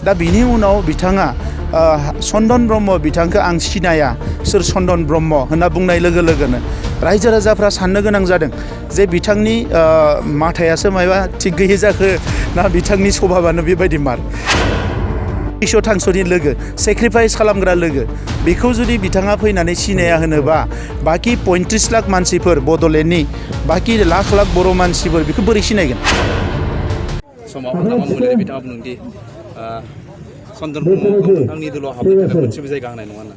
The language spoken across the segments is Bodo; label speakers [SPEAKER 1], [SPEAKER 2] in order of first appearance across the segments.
[SPEAKER 1] दा बिनि उनाव बिथाङा चन्दन ब्रह्म बिथांखौ आं सिनाया सोर चन्दन ब्रह्म होनना बुंनाय लोगो लोगोनो रायजो राजाफ्रा साननो गोनां जादों जे बिथांनि माथायासो मायबा थिग गैयै जाखो ना बिथांनि सभाबानो बेबायदि मार ईसोर थांस'नि लोगो सेक्रिफाइस खालामग्रा लोगो बेखौ जुदि बिथाङा फैनानै सिनाया होनोबा बाखि 35 लाख मानसिफोर बड'लेण्डनि बाखि लाख लाख बर' मानसिफोर बेखौ बोरै सिनायगोन
[SPEAKER 2] समाव हाग्रामा महिलारि बिथाङा बुंदोंदि चन्दन ब्रह्मखौ नोंथांनि दलाव हाबनो थाखाय मोनसेबो जायगा होनाय नङा होनना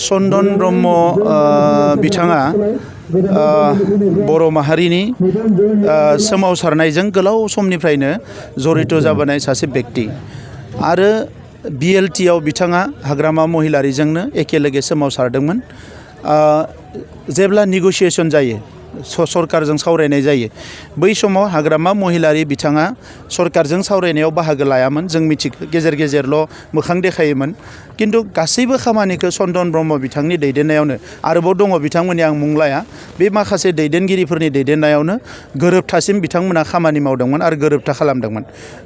[SPEAKER 1] चन्दन ब्रह्म बिथाङा बर' माहारिनि सोमावसारनायजों गोलाव समनिफ्रायनो जड़ित जाबोनाय सासे बेक्ति आरो BLT आव बिथाङा हाग्रामा महिलारिजोंनो एखेलगे सोमावसारदोंमोन जेब्ला निगोसिएशन जायो सरकारजों सावरायनाय जायो बै समाव हाग्रामा महिलारि बिथाङा सरकारजों सावरायनायाव बाहागो लायामोन जों मिथिगौ गेजेर गेजेरल' मोखां देखायोमोन किन्तु गासैबो खामानिखौ चन्दन ब्रह्म बिथांनि दैदेननायावनो आरोबाव दङ बिथांमोननि आं मुं लाया बे माखासे दैदेनगिरिफोरनि दैदेननायावनो गोरोबथासिम बिथांमोना खामानि मावदोंमोन आरो गोरोबथा खालामदोंमन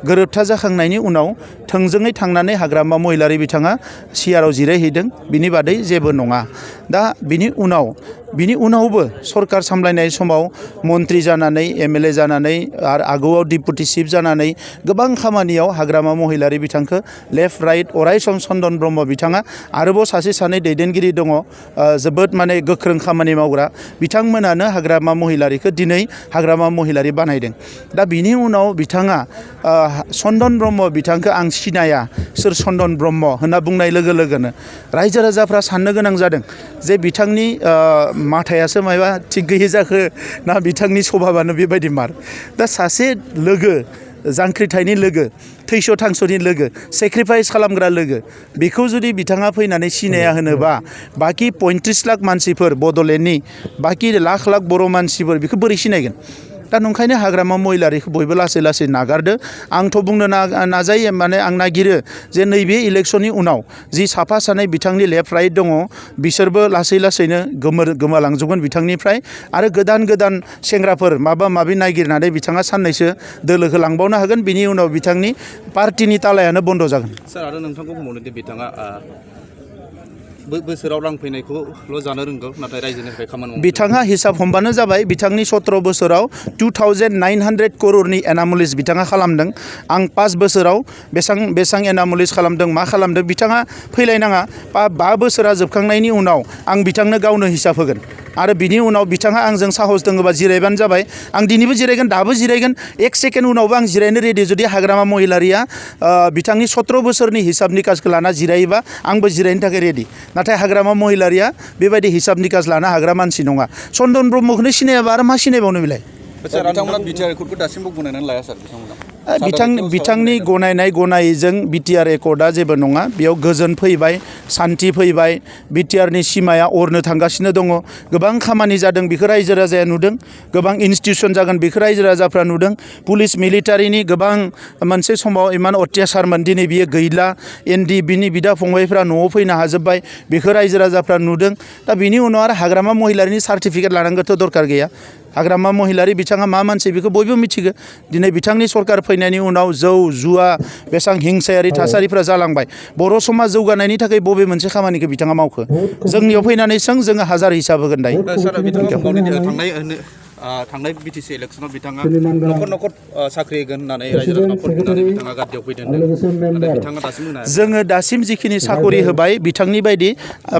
[SPEAKER 1] गोरोबथा जाखांनायनि उनाव थोंजोङै थांनानै हाग्रामा महिलारि बिथाङा सिआरआव जिरायहैदों बिनि बादै जेबो नङा दा बिनि उनावबो सरकार सामलायनाय समाव मन्त्रि जानानै MLA जानानै आरो आगोआव डिपुटि चिफ जानानै गोबां खामानियाव हाग्रामा महिलारि बिथांखौ लेफ्ट राइट अरायसम चन्दन ब्रह्म बिथाङा आरोबाव सासे सानै दैदेनगिरि दङ जोबोद माने गोख्रों खामानि मावग्रा बिथांमोनानो हाग्रामा महिलारिखौ दिनै हाग्रामा महिलारि बानायदों दा बिनि उनाव बिथाङा चन्दन ब्रह्म बिथांखौ आं सिनाया सोर चन्दन ब्रह्म होनना बुंनाय लोगो लोगोनो रायजो राजाफ्रा साननो गोनां जादों जे बिथांनि माथायासो मायबा थिग गैयै जाखो ना बिथांनि सभाबानो बेबायदि मार दा सासे लोगो जांख्रिथायनि लोगो थैस' थांस'नि लोगो सेक्रिफाइस खालामग्रा लोगो बेखौ जुदि बिथाङा फैनानै सिनाया होनोबा बाखि 35 लाख मानसिफोर बड'लेण्डनि बाखि लाख लाख बर' मानसिफोर बेखौ बोरै सिनायगोन दा नंखायनो हाग्रामा महिलारिखौ बयबो लासै लासै नागारदो आंथ' बुंनो नाजायो माने आं नागिरो जे नैबे इलेक्शननि उनाव जि साफा सानै बिथांनि लेफ्ट राइट दङ बिसोरबो लासै लासैनो गोमालांजोबगोन बिथांनिफ्राय आरो गोदान सेंग्राफोर माबा माबि नागिरनानै बिथाङा साननैसो दोलोखौ लांबावनो हागोन बिनि उनाव बिथांनि पार्टिनि तालायानो बन्द जागोन
[SPEAKER 2] सार आरो नोंथांखौ बुंबावदोंदि बिथाङा बोसोराव रां फैनायखौल' जानो रोंगौ नाथाय रायजोनिफ्राय खामानि मावनो
[SPEAKER 1] बिथाङा हिसाब हमबानो जाबाय बिथांनि 17 बोसोराव 2900 करोड़नि एनामलिस बिथाङा खालामदों आं 5 बोसोराव बेसां एनामलिस खालामदों मा खालामदों बिथाङा फैलायनाङा 5 बोसोरा जोबखांनायनि उनाव आं बिथांनो गावनो हिसाब होगोन आरो बिनि उनाव बिथाङा आंजों साहस दङबा जिरायबानो जाबाय आं दिनैबो जिरायगोन दाबो जिरायगोन 1 सेकेन्ड उनावबो आं जिरायनो रेडि जुदि हाग्रामा महिलारिया बिथांनि 17 बोसोरनि हिसाब निकासखौ लाना जिरायोबा आंबो जिरायनो थाखाय रेडि नाथाय हाग्रामा महिलारिया बेबायदि हिसाब निकास लानो हाग्रा मानसि नङा चन्दन ब्रह्मखौनो सिनायाबा आरो मा सिनायबावनो बिलाय
[SPEAKER 2] बिथांमोना बिटिआर रेकर्डखौ दासिमबो गनायनानै लाया सार
[SPEAKER 1] बिथांनि गनायजों बिटिआर रेकर्डआ जेबो नङा बेयाव गोजोन फैबाय सान्थि फैबाय बिटिआरनि सिमाया अरनो थांगासिनो दङ गोबां खामानि जादों बेखौ रायजो राजाया नुदों गोबां इन्स्टिटिउसन जागोन बेखौ रायजो राजाफ्रा नुदों पुलिस मिलिटारिनि गोबां मोनसे समाव इमान अत्याचारमोन दिनै बियो गैला बिनि बिदा फंबायफ्रा न'आव फैनो हाजोब्बाय बेखौ रायजो राजाफ्रा नुदों दा बिनि उनाव आरो हाग्रामा महिलारिनि सार्टिफिकेट लानांगौथ' दरकार गैया हाग्रामा महिलारि बिथाङा मा मानसि बेखौ बयबो मिथिगौ दिनै बिथांनि सरकार फैनायनि उनाव जौ जुवा बेसेबां हिंसायारि थासारिफ्रा जालांबाय बर' समाज जौगानायनि थाखाय बबे मोनसे खामानिखौ बिथाङा मावखो जोंनियाव फैनानै जोङो हाजार हिसाब होगोन दायो
[SPEAKER 2] थांनाय BTC इलेक्शनाव बिथाङा न'खर साख्रि होगोन होननानै रायजो राजाफोर होनानै बिथाङा गादियाव फैदों बिथाङा दासिम जोङो
[SPEAKER 1] दासिम जिखिनि साखरि होबाय बिथांनि बायदि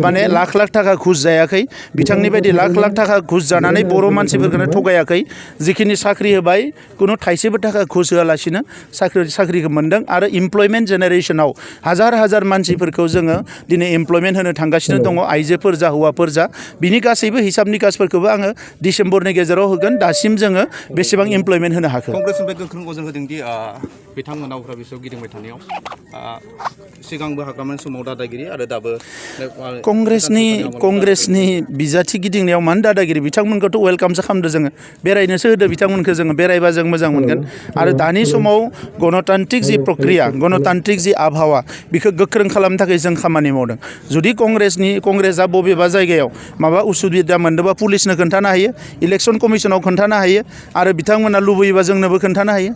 [SPEAKER 1] माने लाख थाखा घुस जायाखै बिथांनि बायदि लाख थाखा घुस जानानै बर' मानसिफोरखौनो थगायाखै जिखिनि साख्रि होबाय कुनु थाइसेबो थाखा घुस होआलासिनो साख्रिखौ मोनदों आरो इमप्लयमेन्ट जेनेरेशनाव हाजार मानसिफोरखौ जोङो दिनै इमप्लयमेन्ट होनो थांगासिनो दङ आइजोफोर जा हौवाफोर जा बिनि गासैबो हिसाब निकासफोरखौबो आङो डिसेम्बरनि गेजेराव होगोन दासिम जोङो बेसेबां इमप्लयमेन्ट होनो हाखो
[SPEAKER 2] कंग्रेसनिफ्राय गोख्रों अजन होदोंदि बिथांमोना उफ्रा बिसोर गिदिंबाय थानायाव सिगांबो हाग्रामानि समाव दादागिरि आरो दाबो
[SPEAKER 1] कंग्रेसनि बिजाथि गिदिंनायाव मानो दादागिरि बिथांमोनखौथ' वेलकामसो खालामदो जोङो बेरायनोसो होदो बिथांमोनखौ जोङो बेरायबा जों मोजां मोनगोन आरो दानि समाव गणतान्त्रिक जि प्रक्रिया गणतान्त्रिक जि आबहावा बेखौ गोख्रों खालामनो थाखाय जों खामानि मावदों जुदि कंग्रेसआ बबेबा जायगायाव माबा उसुबिदा मोनदोंबा पुलिसनो खोन्थानो हायो इलेक्सन कमिसनाव खोन्थानो हायो आरो बिथांमोना लुबैयोबा जोंनोबो खोन्थानो हायो